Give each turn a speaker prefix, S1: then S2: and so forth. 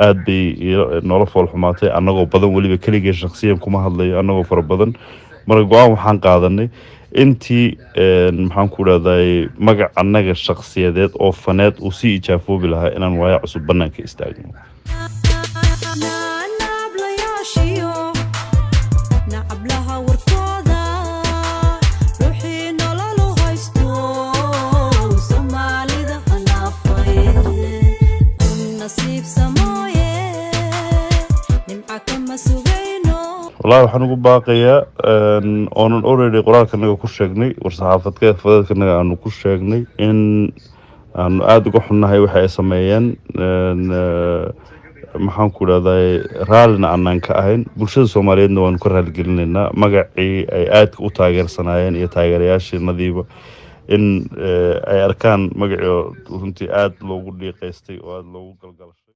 S1: aad bay nolol fool xumaatay annagoo badan weliba keligee shakhsiyan kuma hadlayo annagoo fara badan marka go-aan waxaan qaadanay intii maxaan ku dhahday magac annaga shakhsiyadeed oo faneed uu sii ijaafoobi lahaa inaan waaya cusub bannaanka istaagno والله waxaan ugu baaqayaa oonan already qoraalkanaga ku sheegnay warsaxaafadka fadadkanaga aanu ku sheegnay in aanu aad uga xunnahay waxa ay sameeyeen maxaan ku dhahday raalina aanan ka ahayn bulshada Soomaaliyeedna waan ku raaligelinaynaa magacii ay aad u taageersanayeen iyo taageerayaasheenadiiba in ay arkaan magacii runtii aad loogu dhiiqaystay oo aad loogu galgalashay